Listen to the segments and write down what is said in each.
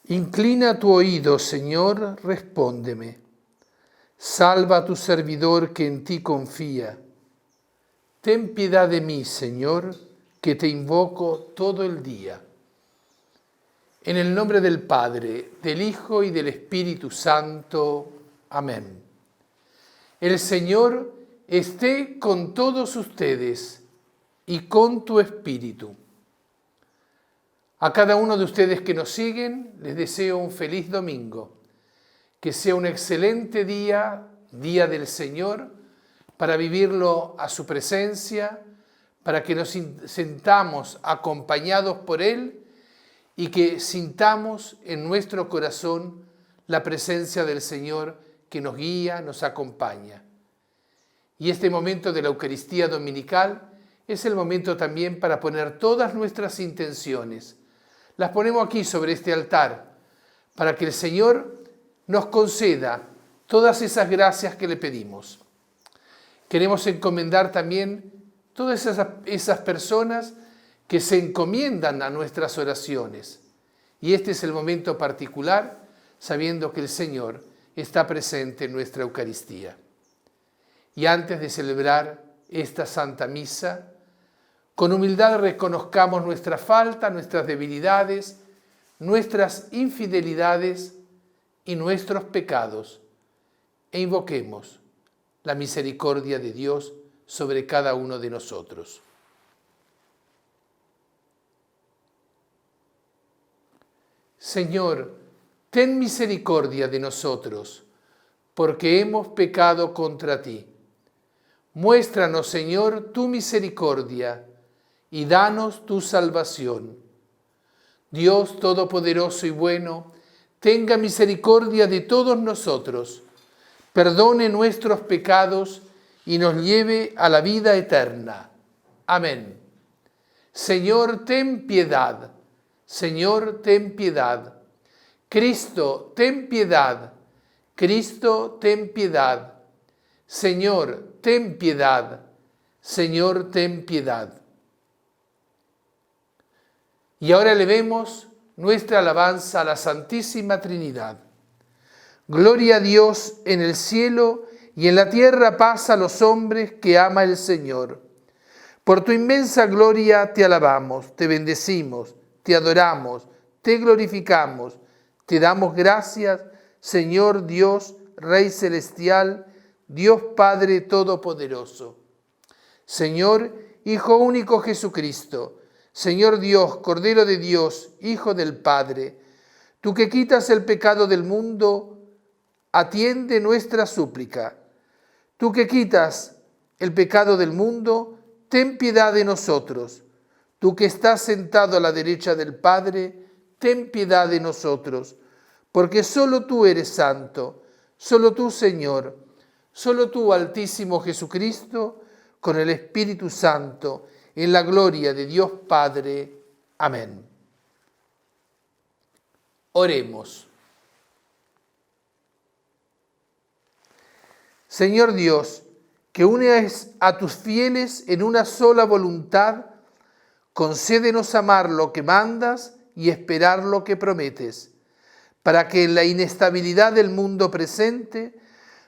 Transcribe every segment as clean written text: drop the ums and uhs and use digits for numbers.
Inclina tu oído, Señor, respóndeme. Salva a tu servidor que en ti confía. Ten piedad de mí, Señor, que te invoco todo el día. En el nombre del Padre, del Hijo y del Espíritu Santo. Amén. El Señor esté con todos ustedes y con tu espíritu. A cada uno de ustedes que nos siguen, les deseo un feliz domingo. Que sea un excelente día, día del Señor, para vivirlo a su presencia, para que nos sintamos acompañados por Él y que sintamos en nuestro corazón la presencia del Señor que nos guía, nos acompaña. Y este momento de la Eucaristía Dominical es el momento también para poner todas nuestras intenciones. Las ponemos aquí sobre este altar para que el Señor nos conceda todas esas gracias que le pedimos. Queremos encomendar también todas esas personas que se encomiendan a nuestras oraciones. Y este es el momento particular, sabiendo que el Señor está presente en nuestra Eucaristía. Y antes de celebrar esta Santa Misa, con humildad reconozcamos nuestra falta, nuestras debilidades, nuestras infidelidades y nuestros pecados, e invoquemos la misericordia de Dios sobre cada uno de nosotros. Señor, ten misericordia de nosotros, porque hemos pecado contra ti. Muéstranos, Señor, tu misericordia y danos tu salvación. Dios Todopoderoso y bueno, tenga misericordia de todos nosotros, perdone nuestros pecados y nos lleve a la vida eterna. Amén. Señor, ten piedad. Señor, ten piedad. Cristo, ten piedad. Cristo, ten piedad. Señor, ten piedad. Señor, ten piedad. Y ahora elevemos nuestra alabanza a la Santísima Trinidad. Gloria a Dios en el cielo y en la tierra paz a los hombres que ama el Señor. Por tu inmensa gloria te alabamos, te bendecimos, te adoramos, te glorificamos, te damos gracias, Señor Dios, Rey Celestial, Dios Padre Todopoderoso. Señor, Hijo único Jesucristo, Señor Dios, Cordero de Dios, Hijo del Padre, tú que quitas el pecado del mundo, atiende nuestra súplica. Tú que quitas el pecado del mundo, ten piedad de nosotros. Tú que estás sentado a la derecha del Padre, ten piedad de nosotros, porque solo tú eres santo, solo tú, Señor, solo tú, Altísimo Jesucristo, con el Espíritu Santo, en la gloria de Dios Padre. Amén. Oremos. Señor Dios, que unes a tus fieles en una sola voluntad, concédenos amar lo que mandas y esperar lo que prometes, para que en la inestabilidad del mundo presente,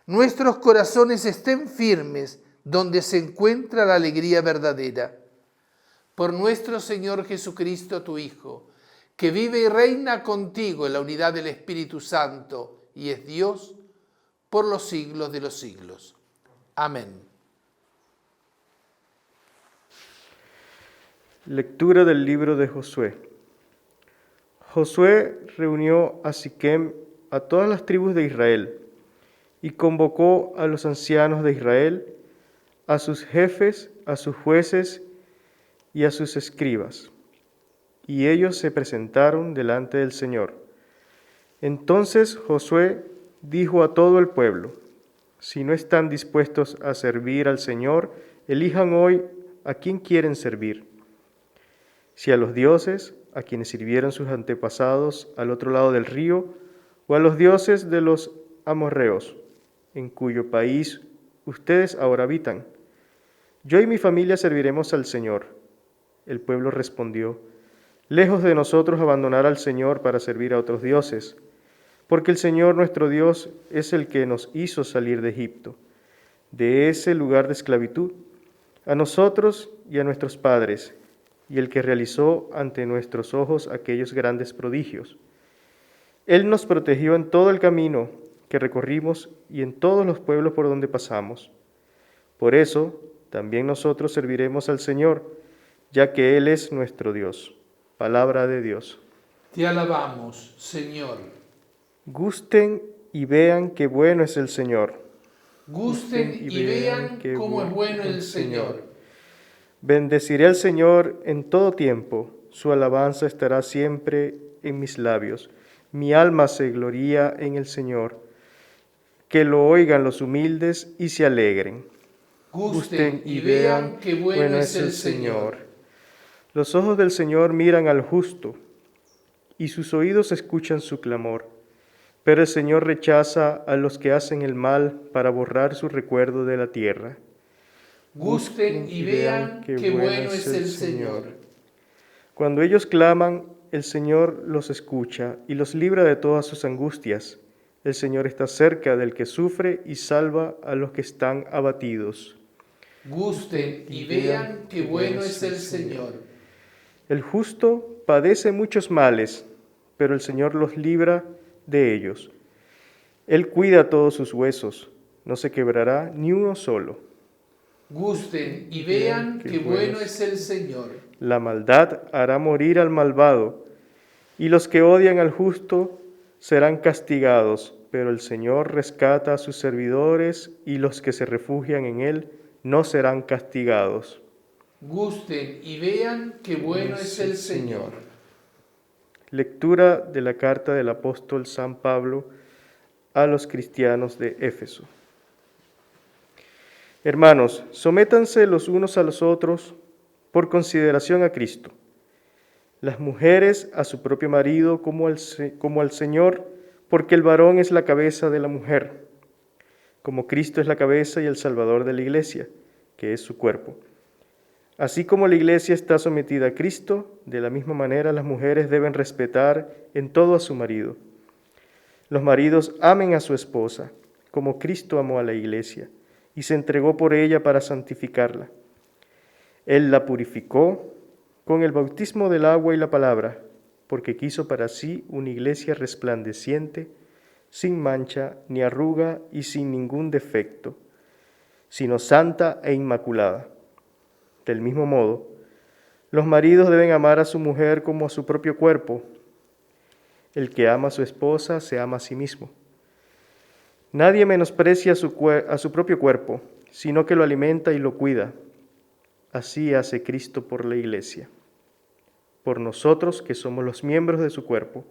nuestros corazones estén firmes donde se encuentra la alegría verdadera. Por nuestro Señor Jesucristo, tu Hijo, que vive y reina contigo en la unidad del Espíritu Santo y es Dios, por los siglos de los siglos. Amén. Lectura del libro de Josué. Josué reunió a Siquem a todas las tribus de Israel y convocó a los ancianos de Israel, a sus jefes, a sus jueces y a sus escribas. Y ellos se presentaron delante del Señor. Entonces Josué dijo a todo el pueblo: si no están dispuestos a servir al Señor, elijan hoy a quién quieren servir. Si a los dioses a quienes sirvieron sus antepasados al otro lado del río, o a los dioses de los amorreos, en cuyo país ustedes ahora habitan. Yo y mi familia serviremos al Señor. El pueblo respondió: Lejos de nosotros abandonar al Señor para servir a otros dioses, porque el Señor nuestro Dios es el que nos hizo salir de Egipto, de ese lugar de esclavitud, a nosotros y a nuestros padres, y el que realizó ante nuestros ojos aquellos grandes prodigios. Él nos protegió en todo el camino que recorrimos y en todos los pueblos por donde pasamos. Por eso, también nosotros serviremos al Señor, ya que Él es nuestro Dios. Palabra de Dios. Te alabamos, Señor. Gusten y vean qué bueno es el Señor. Gusten y vean cómo es bueno el Señor. Bendeciré al Señor en todo tiempo, su alabanza estará siempre en mis labios. Mi alma se gloría en el Señor. Que lo oigan los humildes y se alegren. Gusten y vean qué bueno es el Señor. Los ojos del Señor miran al justo, y sus oídos escuchan su clamor. Pero el Señor rechaza a los que hacen el mal para borrar su recuerdo de la tierra. Gusten y vean qué bueno es el Señor. Cuando ellos claman, el Señor los escucha y los libra de todas sus angustias. El Señor está cerca del que sufre y salva a los que están abatidos. Gusten y vean qué bueno es el Señor. El justo padece muchos males, pero el Señor los libra de ellos. Él cuida todos sus huesos, no se quebrará ni uno solo. Gusten y vean qué bueno es el Señor. La maldad hará morir al malvado, y los que odian al justo serán castigados, pero el Señor rescata a sus servidores, y los que se refugian en Él no serán castigados. Gusten y vean qué bueno es el Señor. Lectura de la carta del apóstol San Pablo a los cristianos de Éfeso. Hermanos, sométanse los unos a los otros por consideración a Cristo. Las mujeres a su propio marido como al Señor, porque el varón es la cabeza de la mujer, como Cristo es la cabeza y el Salvador de la Iglesia, que es su cuerpo. Así como la Iglesia está sometida a Cristo, de la misma manera las mujeres deben respetar en todo a su marido. Los maridos amen a su esposa, como Cristo amó a la Iglesia, y se entregó por ella para santificarla. Él la purificó con el bautismo del agua y la palabra, porque quiso para sí una iglesia resplandeciente, sin mancha ni arruga y sin ningún defecto, sino santa e inmaculada. Del mismo modo, los maridos deben amar a su mujer como a su propio cuerpo. El que ama a su esposa se ama a sí mismo. Nadie menosprecia a su propio cuerpo, sino que lo alimenta y lo cuida. Así hace Cristo por la Iglesia, por nosotros que somos los miembros de su cuerpo.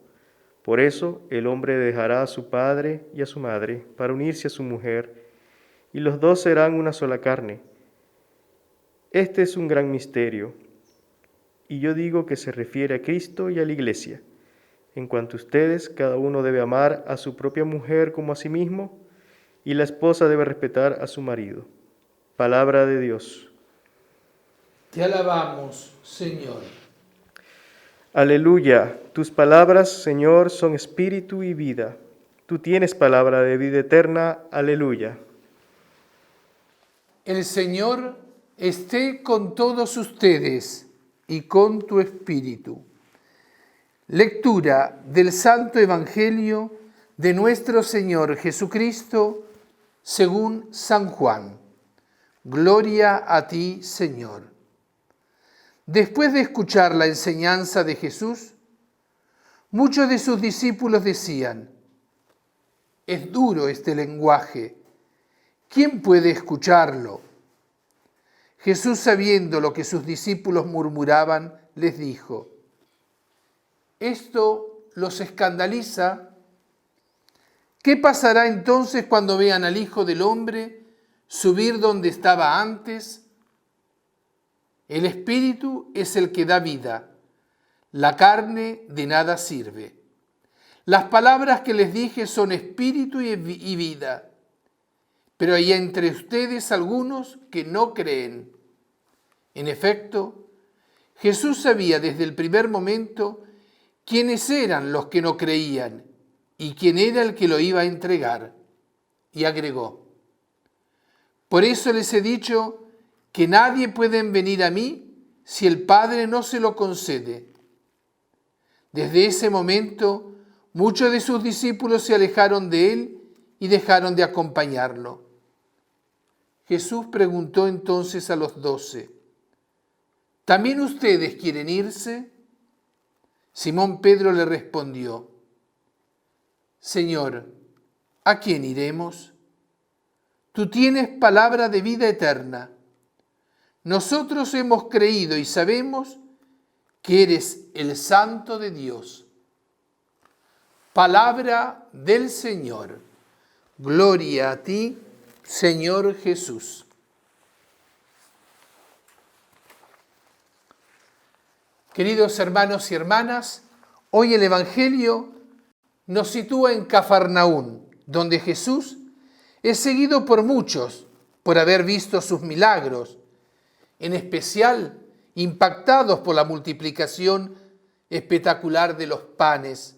Por eso el hombre dejará a su padre y a su madre para unirse a su mujer, y los dos serán una sola carne. Este es un gran misterio, y yo digo que se refiere a Cristo y a la Iglesia. En cuanto a ustedes, cada uno debe amar a su propia mujer como a sí mismo, y la esposa debe respetar a su marido. Palabra de Dios. Te alabamos, Señor. Aleluya. Tus palabras, Señor, son espíritu y vida. Tú tienes palabra de vida eterna. Aleluya. El Señor esté con todos ustedes y con tu espíritu. Lectura del Santo Evangelio de nuestro Señor Jesucristo según San Juan. Gloria a ti, Señor. Después de escuchar la enseñanza de Jesús, muchos de sus discípulos decían: es duro este lenguaje, ¿quién puede escucharlo? Jesús, sabiendo lo que sus discípulos murmuraban, les dijo: ¿esto los escandaliza? ¿Qué pasará entonces cuando vean al Hijo del Hombre subir donde estaba antes? El Espíritu es el que da vida, la carne de nada sirve. Las palabras que les dije son espíritu y vida, pero hay entre ustedes algunos que no creen. En efecto, Jesús sabía desde el primer momento quiénes eran los que no creían y quién era el que lo iba a entregar. Y agregó: por eso les he dicho que nadie puede venir a mí si el Padre no se lo concede. Desde ese momento, muchos de sus discípulos se alejaron de él y dejaron de acompañarlo. Jesús preguntó entonces a los 12, ¿también ustedes quieren irse? Simón Pedro le respondió: Señor, ¿a quién iremos? Tú tienes palabra de vida eterna. Nosotros hemos creído y sabemos que eres el Santo de Dios. Palabra del Señor. Gloria a ti, Señor Jesús. Queridos hermanos y hermanas, hoy el Evangelio nos sitúa en Cafarnaún, donde Jesús es seguido por muchos por haber visto sus milagros, en especial impactados por la multiplicación espectacular de los panes.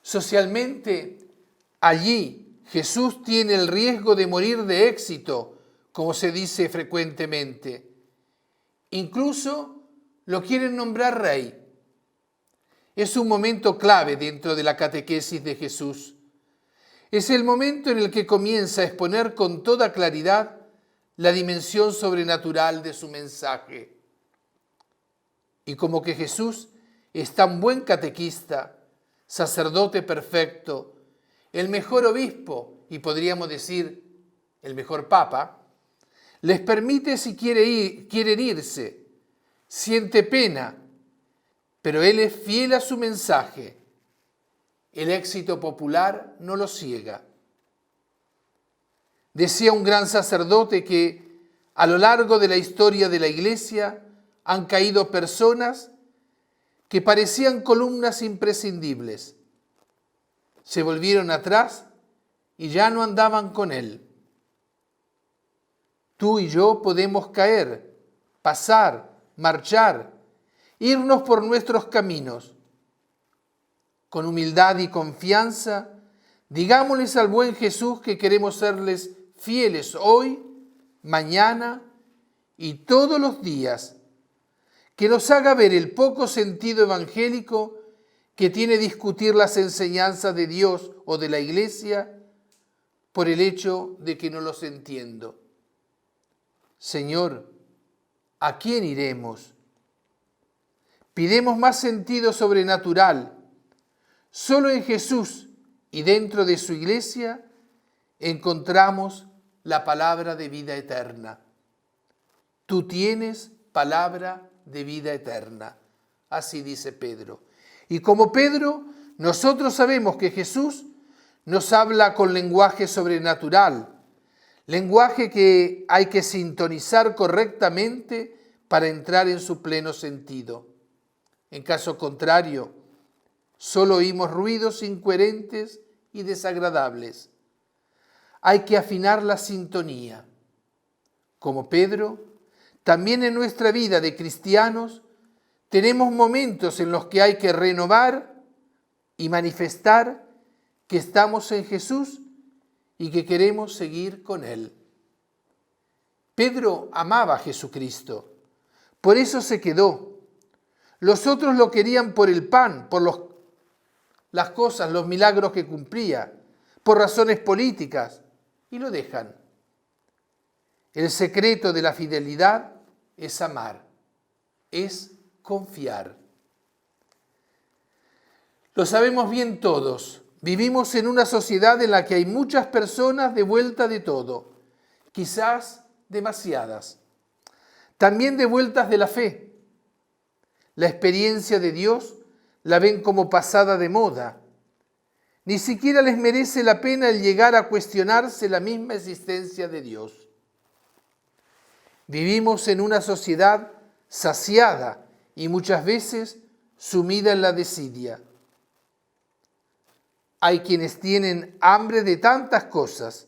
Socialmente, allí Jesús tiene el riesgo de morir de éxito, como se dice frecuentemente. Incluso lo quieren nombrar rey. Es un momento clave dentro de la catequesis de Jesús. Es el momento en el que comienza a exponer con toda claridad la dimensión sobrenatural de su mensaje. Y como que Jesús es tan buen catequista, sacerdote perfecto, el mejor obispo y podríamos decir el mejor papa, les permite si quieren irse, siente pena, pero él es fiel a su mensaje. El éxito popular no lo ciega. Decía un gran sacerdote que a lo largo de la historia de la Iglesia han caído personas que parecían columnas imprescindibles. Se volvieron atrás y ya no andaban con él. Tú y yo podemos caer, pasar, marchar, irnos por nuestros caminos. Con humildad y confianza, digámosles al buen Jesús que queremos serles fieles hoy, mañana y todos los días, que nos haga ver el poco sentido evangélico que tiene discutir las enseñanzas de Dios o de la Iglesia por el hecho de que no los entiendo. Señor, ¿a quién iremos? Pidemos más sentido sobrenatural. Solo en Jesús y dentro de su Iglesia encontramos la palabra de vida eterna. Tú tienes palabra de vida eterna. Así dice Pedro. Y como Pedro, nosotros sabemos que Jesús nos habla con lenguaje sobrenatural, lenguaje que hay que sintonizar correctamente para entrar en su pleno sentido. En caso contrario, solo oímos ruidos incoherentes y desagradables. Hay que afinar la sintonía. Como Pedro, también en nuestra vida de cristianos tenemos momentos en los que hay que renovar y manifestar que estamos en Jesús y que queremos seguir con Él. Pedro amaba a Jesucristo, por eso se quedó. Los otros lo querían por el pan, por las cosas, los milagros que cumplía, por razones políticas, y lo dejan. El secreto de la fidelidad es amar, es confiar. Lo sabemos bien todos. Vivimos en una sociedad en la que hay muchas personas de vuelta de todo, quizás demasiadas. También de vueltas de la fe. La experiencia de Dios la ven como pasada de moda. Ni siquiera les merece la pena el llegar a cuestionarse la misma existencia de Dios. Vivimos en una sociedad saciada y muchas veces sumida en la desidia. Hay quienes tienen hambre de tantas cosas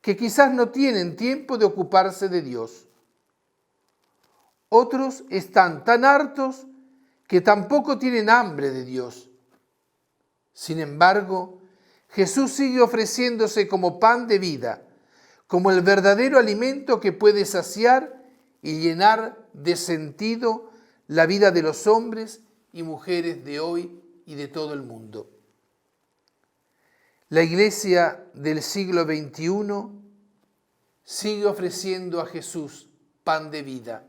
que quizás no tienen tiempo de ocuparse de Dios. Otros están tan hartos que tampoco tienen hambre de Dios. Sin embargo, Jesús sigue ofreciéndose como pan de vida, como el verdadero alimento que puede saciar y llenar de sentido la vida de los hombres y mujeres de hoy y de todo el mundo. La Iglesia del siglo XXI sigue ofreciendo a Jesús pan de vida.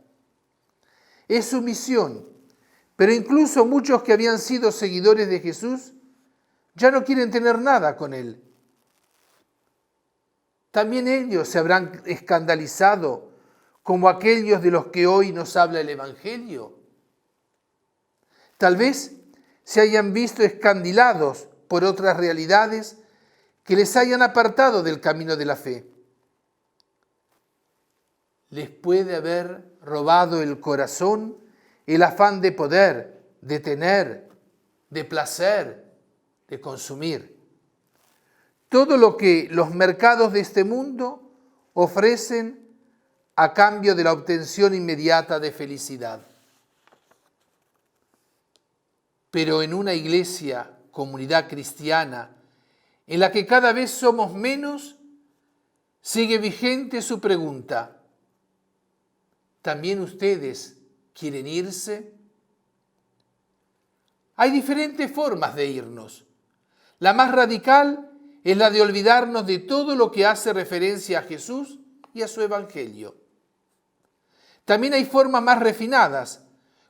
Es su misión, pero incluso muchos que habían sido seguidores de Jesús ya no quieren tener nada con Él. También ellos se habrán escandalizado como aquellos de los que hoy nos habla el Evangelio. Tal vez se hayan visto escandilados por otras realidades que les hayan apartado del camino de la fe. Les puede haber robado el corazón el afán de poder, de tener, de placer, de consumir. Todo lo que los mercados de este mundo ofrecen a cambio de la obtención inmediata de felicidad. Pero en una iglesia, comunidad cristiana, en la que cada vez somos menos, sigue vigente su pregunta: ¿también ustedes quieren irse? Hay diferentes formas de irnos. La más radical es la de olvidarnos de todo lo que hace referencia a Jesús y a su Evangelio. También hay formas más refinadas,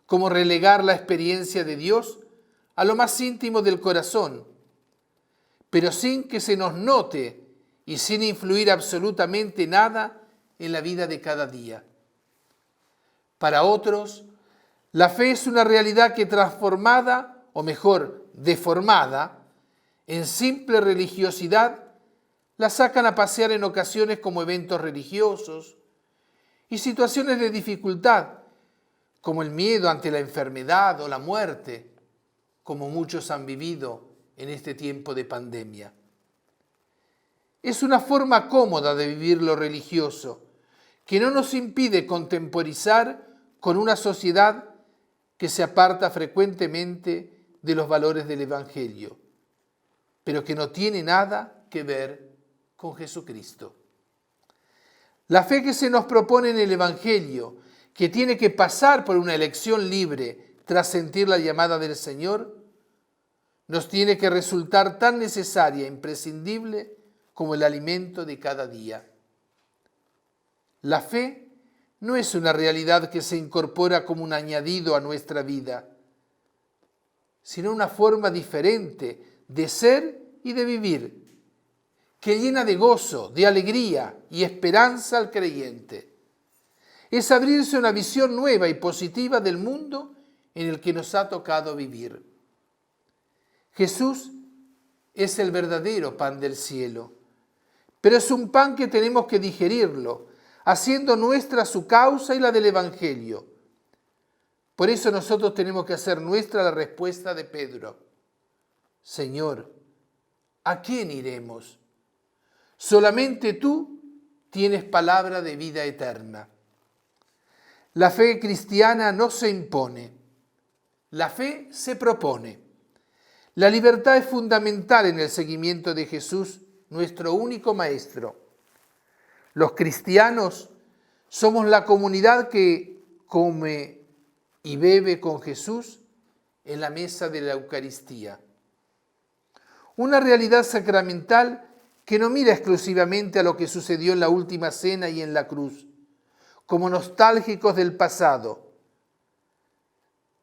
como relegar la experiencia de Dios a lo más íntimo del corazón, pero sin que se nos note y sin influir absolutamente nada en la vida de cada día. Para otros, la fe es una realidad que transformada, o mejor, deformada, en simple religiosidad, la sacan a pasear en ocasiones como eventos religiosos y situaciones de dificultad, como el miedo ante la enfermedad o la muerte, como muchos han vivido en este tiempo de pandemia. Es una forma cómoda de vivir lo religioso, que no nos impide contemporizar con una sociedad que se aparta frecuentemente de los valores del Evangelio, pero que no tiene nada que ver con Jesucristo. La fe que se nos propone en el Evangelio, que tiene que pasar por una elección libre tras sentir la llamada del Señor, nos tiene que resultar tan necesaria e imprescindible como el alimento de cada día. La fe no es una realidad que se incorpora como un añadido a nuestra vida, sino una forma diferente de ser y de vivir, que llena de gozo, de alegría y esperanza al creyente. Es abrirse a una visión nueva y positiva del mundo en el que nos ha tocado vivir. Jesús es el verdadero pan del cielo, pero es un pan que tenemos que digerirlo, haciendo nuestra su causa y la del Evangelio. Por eso nosotros tenemos que hacer nuestra la respuesta de Pedro: Señor, ¿a quién iremos? Solamente tú tienes palabra de vida eterna. La fe cristiana no se impone, la fe se propone. La libertad es fundamental en el seguimiento de Jesús, nuestro único Maestro. Los cristianos somos la comunidad que come y bebe con Jesús en la mesa de la Eucaristía. Una realidad sacramental que no mira exclusivamente a lo que sucedió en la última cena y en la cruz, como nostálgicos del pasado,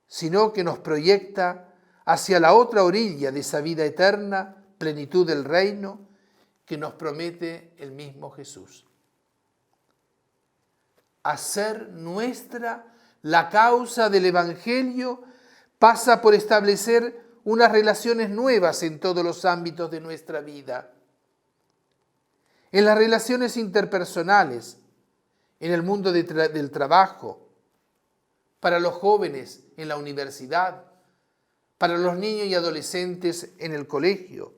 sino que nos proyecta hacia la otra orilla de esa vida eterna, plenitud del reino, que nos promete el mismo Jesús. Hacer nuestra la causa del Evangelio pasa por establecer unas relaciones nuevas en todos los ámbitos de nuestra vida. En las relaciones interpersonales, en el mundo del trabajo, para los jóvenes en la universidad, para los niños y adolescentes en el colegio.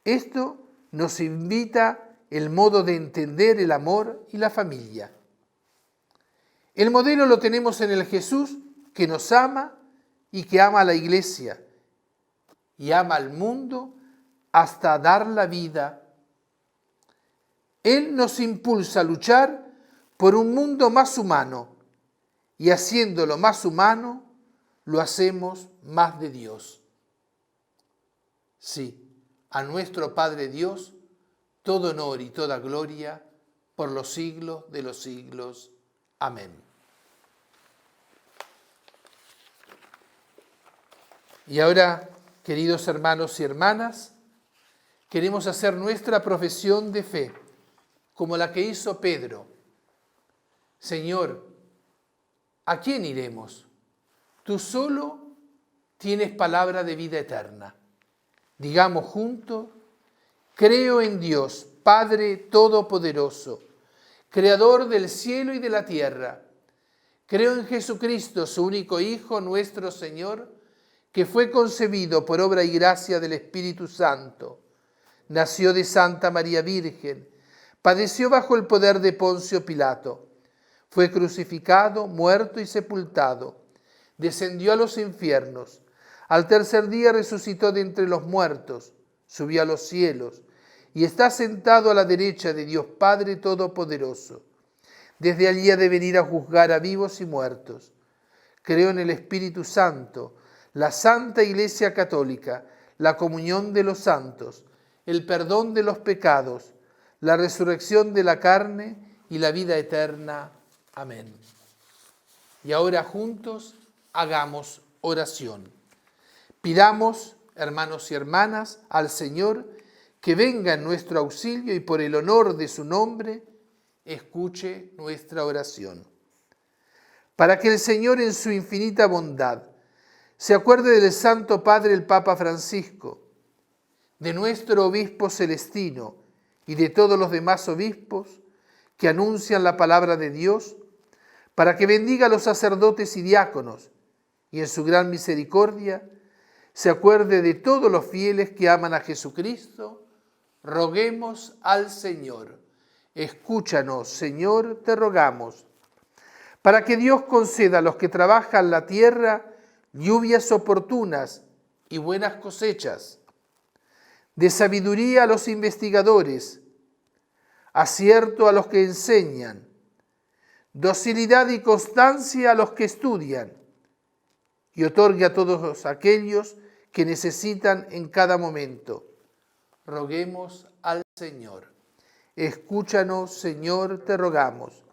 Esto nos invita el modo de entender el amor y la familia. El modelo lo tenemos en el Jesús que nos ama y que ama a la Iglesia y ama al mundo hasta dar la vida. Él nos impulsa a luchar por un mundo más humano y haciéndolo más humano, lo hacemos más de Dios. Sí, a nuestro Padre Dios, todo honor y toda gloria por los siglos de los siglos. Amén. Y ahora, queridos hermanos y hermanas, queremos hacer nuestra profesión de fe, como la que hizo Pedro. Señor, ¿a quién iremos? Tú solo tienes palabra de vida eterna. Digamos juntos, creo en Dios, Padre Todopoderoso, Creador del cielo y de la tierra. Creo en Jesucristo, su único Hijo, nuestro Señor, que fue concebido por obra y gracia del Espíritu Santo. Nació de Santa María Virgen, padeció bajo el poder de Poncio Pilato, fue crucificado, muerto y sepultado, descendió a los infiernos, al tercer día resucitó de entre los muertos, subió a los cielos y está sentado a la derecha de Dios Padre Todopoderoso. Desde allí ha de venir a juzgar a vivos y muertos. Creo en el Espíritu Santo, la Santa Iglesia Católica, la comunión de los santos, el perdón de los pecados, la resurrección de la carne y la vida eterna. Amén. Y ahora juntos hagamos oración. Pidamos, hermanos y hermanas, al Señor que venga en nuestro auxilio y por el honor de su nombre, escuche nuestra oración. Para que el Señor en su infinita bondad se acuerde del Santo Padre el Papa Francisco, de nuestro Obispo Celestino y de todos los demás obispos que anuncian la palabra de Dios, para que bendiga a los sacerdotes y diáconos y en su gran misericordia se acuerde de todos los fieles que aman a Jesucristo. Roguemos al Señor. Escúchanos, Señor, te rogamos, para que Dios conceda a los que trabajan la tierra lluvias oportunas y buenas cosechas, de sabiduría a los investigadores, acierto a los que enseñan, docilidad y constancia a los que estudian, y otorgue a todos aquellos que necesitan en cada momento. Roguemos al Señor. Escúchanos, Señor, te rogamos,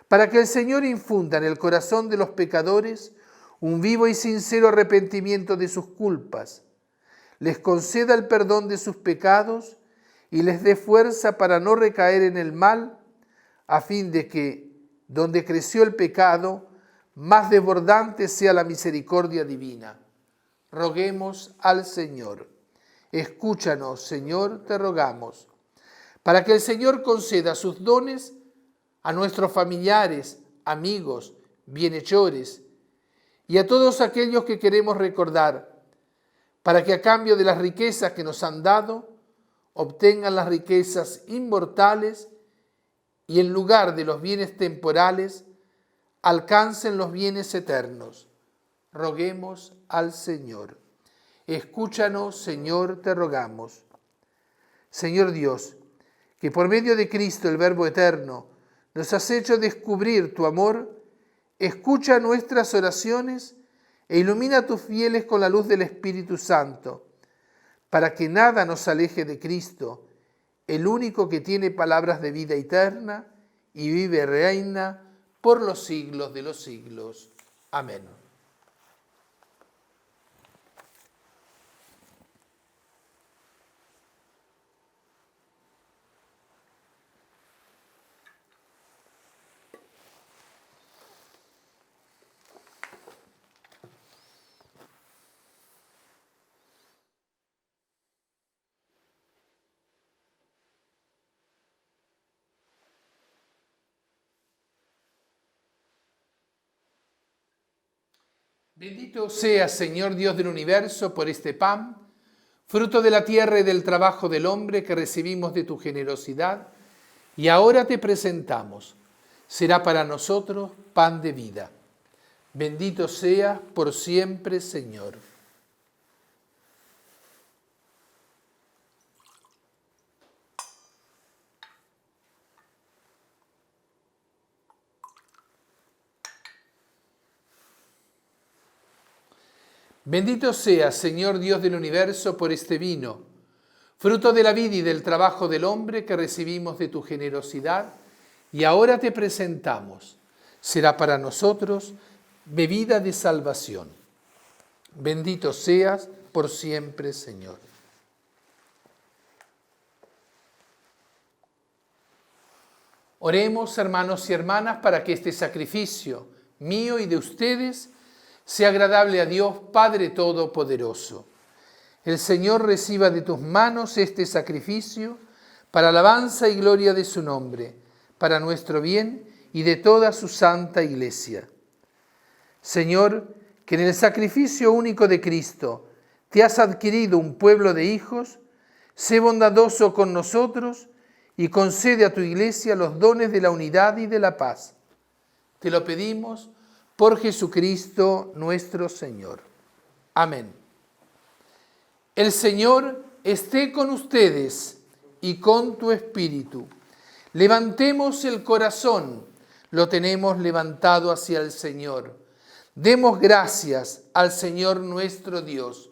para que el Señor infunda en el corazón de los pecadores un vivo y sincero arrepentimiento de sus culpas, les conceda el perdón de sus pecados y les dé fuerza para no recaer en el mal, a fin de que, donde creció el pecado, más desbordante sea la misericordia divina. Roguemos al Señor. Escúchanos, Señor, te rogamos, para que el Señor conceda sus dones a nuestros familiares, amigos, bienhechores y a todos aquellos que queremos recordar, para que a cambio de las riquezas que nos han dado, obtengan las riquezas inmortales y en lugar de los bienes temporales, alcancen los bienes eternos. Roguemos al Señor. Escúchanos, Señor, te rogamos. Señor Dios, que por medio de Cristo, el Verbo eterno, nos has hecho descubrir tu amor, escucha nuestras oraciones e ilumina a tus fieles con la luz del Espíritu Santo, para que nada nos aleje de Cristo, el único que tiene palabras de vida eterna y vive y reina por los siglos de los siglos. Amén. Bendito seas, Señor Dios del universo, por este pan, fruto de la tierra y del trabajo del hombre que recibimos de tu generosidad, y ahora te presentamos, será para nosotros pan de vida. Bendito seas por siempre, Señor. Bendito seas, Señor Dios del universo, por este vino, fruto de la vida y del trabajo del hombre que recibimos de tu generosidad, y ahora te presentamos. Será para nosotros bebida de salvación. Bendito seas por siempre, Señor. Oremos, hermanos y hermanas, para que este sacrificio mío y de ustedes sea agradable a Dios Padre Todopoderoso. El Señor reciba de tus manos este sacrificio para alabanza y gloria de su nombre, para nuestro bien y de toda su santa Iglesia. Señor, que en el sacrificio único de Cristo te has adquirido un pueblo de hijos, sé bondadoso con nosotros y concede a tu Iglesia los dones de la unidad y de la paz. Te lo pedimos por Jesucristo nuestro Señor. Amén. El Señor esté con ustedes y con tu espíritu. Levantemos el corazón, lo tenemos levantado hacia el Señor. Demos gracias al Señor nuestro Dios.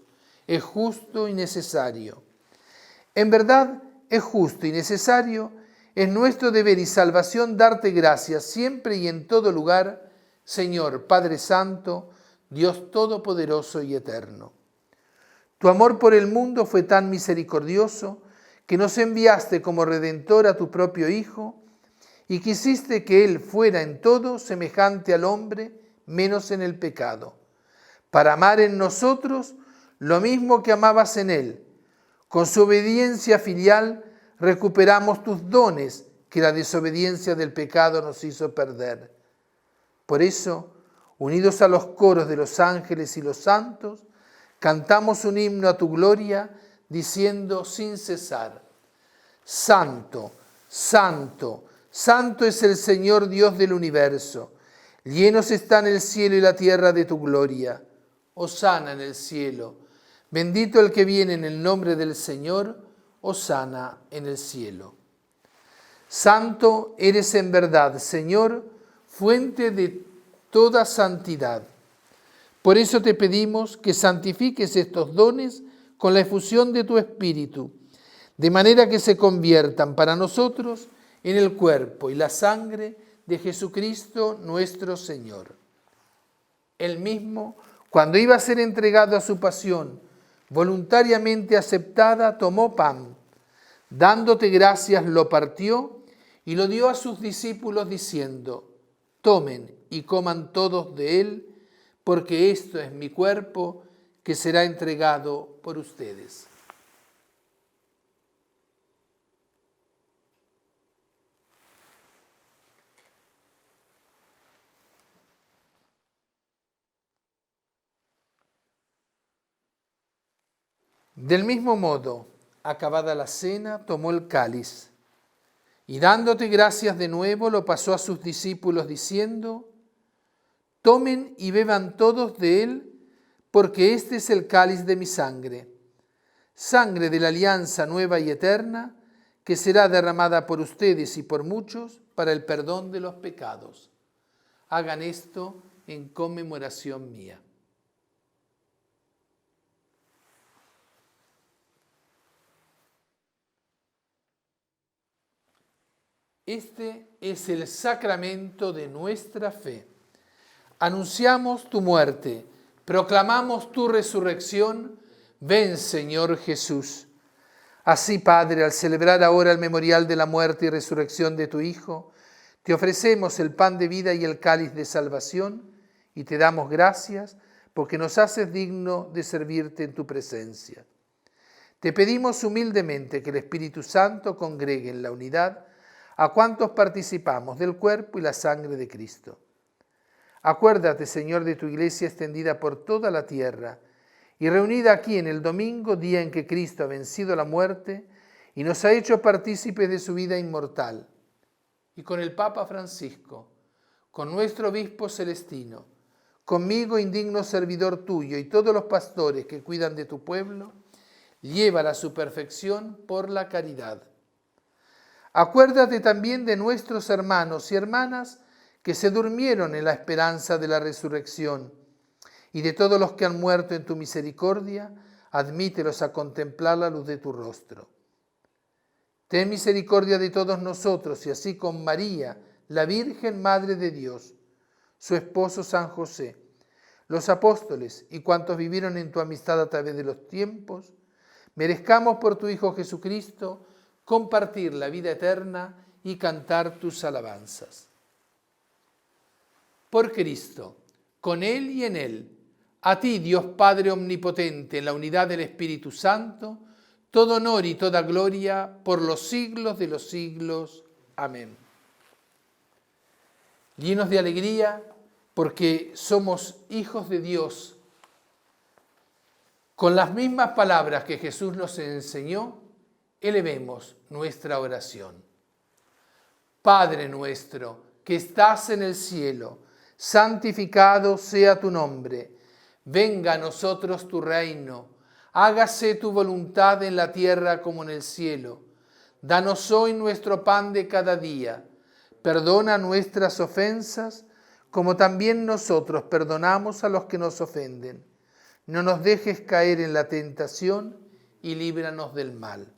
Es justo y necesario. En verdad, es justo y necesario, es nuestro deber y salvación darte gracias siempre y en todo lugar, Señor Padre Santo, Dios Todopoderoso y Eterno. Tu amor por el mundo fue tan misericordioso que nos enviaste como Redentor a tu propio Hijo y quisiste que Él fuera en todo semejante al hombre, menos en el pecado, para amar en nosotros lo mismo que amabas en Él. Con su obediencia filial recuperamos tus dones que la desobediencia del pecado nos hizo perder. Por eso, unidos a los coros de los ángeles y los santos, cantamos un himno a tu gloria, diciendo sin cesar: Santo, Santo, Santo es el Señor Dios del universo. Llenos están el cielo y la tierra de tu gloria. Hosana en el cielo. Bendito el que viene en el nombre del Señor. Hosana en el cielo. Santo eres en verdad, Señor, fuente de toda santidad. Por eso te pedimos que santifiques estos dones con la efusión de tu Espíritu, de manera que se conviertan para nosotros en el cuerpo y la sangre de Jesucristo nuestro Señor. Él mismo, cuando iba a ser entregado a su pasión, voluntariamente aceptada, tomó pan, dándote gracias, lo partió y lo dio a sus discípulos diciendo: tomen y coman todos de él, porque esto es mi cuerpo que será entregado por ustedes. Del mismo modo, acabada la cena, tomó el cáliz y dándote gracias de nuevo, lo pasó a sus discípulos diciendo: tomen y beban todos de él, porque este es el cáliz de mi sangre, sangre de la alianza nueva y eterna, que será derramada por ustedes y por muchos para el perdón de los pecados. Hagan esto en conmemoración mía. Este es el sacramento de nuestra fe. Anunciamos tu muerte, proclamamos tu resurrección. Ven, Señor Jesús. Así, Padre, al celebrar ahora el memorial de la muerte y resurrección de tu Hijo, te ofrecemos el pan de vida y el cáliz de salvación y te damos gracias porque nos haces digno de servirte en tu presencia. Te pedimos humildemente que el Espíritu Santo congregue en la unidad a cuantos participamos del cuerpo y la sangre de Cristo. Acuérdate, Señor, de tu Iglesia extendida por toda la tierra y reunida aquí en el domingo, día en que Cristo ha vencido la muerte y nos ha hecho partícipes de su vida inmortal. y con el Papa Francisco, con nuestro obispo Celestino, conmigo, indigno servidor tuyo, y todos los pastores que cuidan de tu pueblo, llévala a su perfección por la caridad. Acuérdate también de nuestros hermanos y hermanas que se durmieron en la esperanza de la resurrección, y de todos los que han muerto en tu misericordia, admítelos a contemplar la luz de tu rostro. Ten misericordia de todos nosotros, y así con María, la Virgen Madre de Dios, su esposo San José, los apóstoles y cuantos vivieron en tu amistad a través de los tiempos, merezcamos por tu Hijo Jesucristo compartir la vida eterna y cantar tus alabanzas. Por Cristo, con Él y en Él, a ti, Dios Padre Omnipotente, en la unidad del Espíritu Santo, todo honor y toda gloria por los siglos de los siglos. Amén. Llenos de alegría porque somos hijos de Dios, con las mismas palabras que Jesús nos enseñó, elevemos nuestra oración. Padre nuestro, que estás en el cielo, santificado sea tu nombre. Venga a nosotros tu reino. Hágase tu voluntad en la tierra como en el cielo. Danos hoy nuestro pan de cada día. Perdona nuestras ofensas, como también nosotros perdonamos a los que nos ofenden. No nos dejes caer en la tentación y líbranos del mal.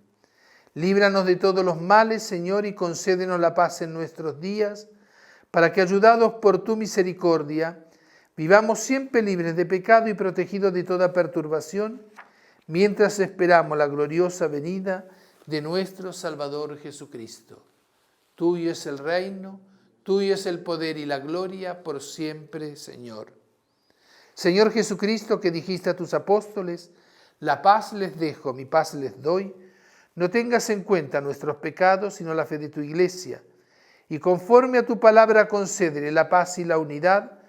Líbranos de todos los males, Señor, y concédenos la paz en nuestros días, para que, ayudados por tu misericordia, vivamos siempre libres de pecado y protegidos de toda perturbación, mientras esperamos la gloriosa venida de nuestro Salvador Jesucristo. Tuyo es el reino, tuyo es el poder y la gloria por siempre, Señor. Señor Jesucristo, que dijiste a tus apóstoles, la paz les dejo, mi paz les doy, no tengas en cuenta nuestros pecados, sino la fe de tu Iglesia, y conforme a tu palabra concédele la paz y la unidad,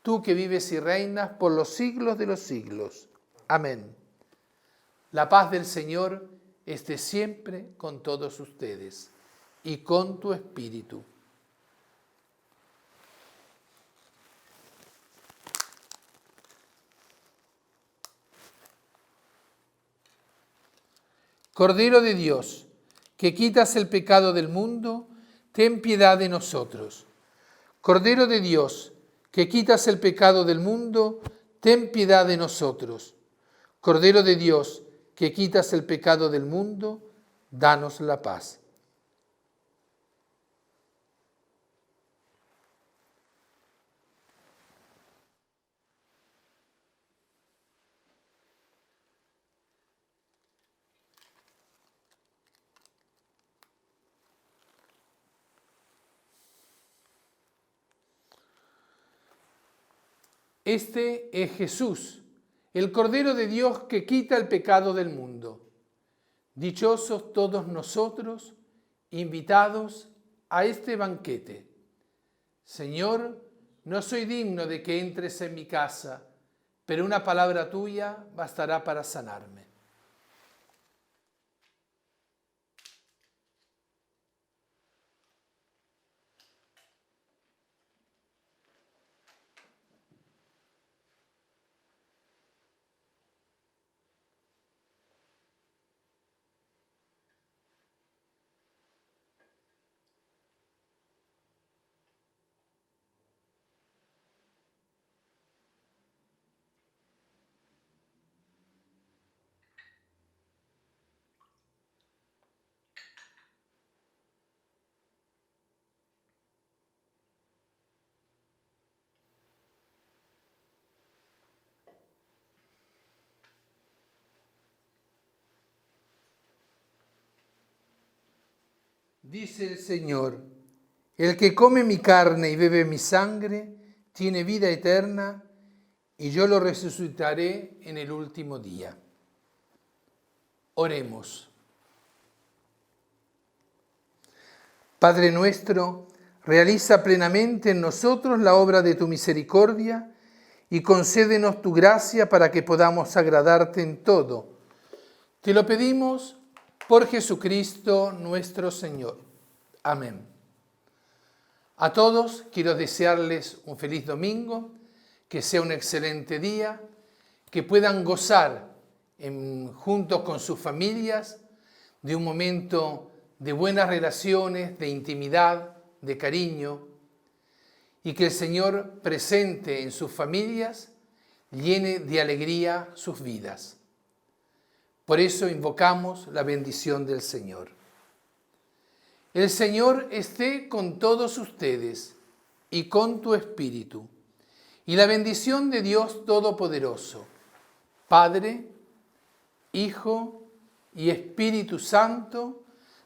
tú que vives y reinas por los siglos de los siglos. Amén. La paz del Señor esté siempre con todos ustedes y con tu espíritu. Cordero de Dios, que quitas el pecado del mundo, ten piedad de nosotros. Cordero de Dios, que quitas el pecado del mundo, ten piedad de nosotros. Cordero de Dios, que quitas el pecado del mundo, danos la paz. Este es Jesús, el Cordero de Dios que quita el pecado del mundo. Dichosos todos nosotros, invitados a este banquete. Señor, no soy digno de que entres en mi casa, pero una palabra tuya bastará para sanarme. Dice el Señor, el que come mi carne y bebe mi sangre, tiene vida eterna, y yo lo resucitaré en el último día. Oremos. Padre nuestro, realiza plenamente en nosotros la obra de tu misericordia y concédenos tu gracia para que podamos agradarte en todo. Te lo pedimos por Jesucristo nuestro Señor. Amén. A todos quiero desearles un feliz domingo, que sea un excelente día, que puedan gozar juntos con sus familias de un momento de buenas relaciones, de intimidad, de cariño, y que el Señor presente en sus familias, llene de alegría sus vidas. Por eso invocamos la bendición del Señor. El Señor esté con todos ustedes y con tu espíritu, y la bendición de Dios Todopoderoso, Padre, Hijo y Espíritu Santo,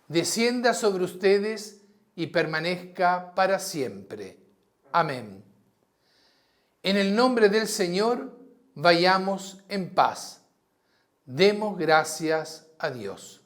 descienda sobre ustedes y permanezca para siempre. Amén. En el nombre del Señor, vayamos en paz. Demos gracias a Dios.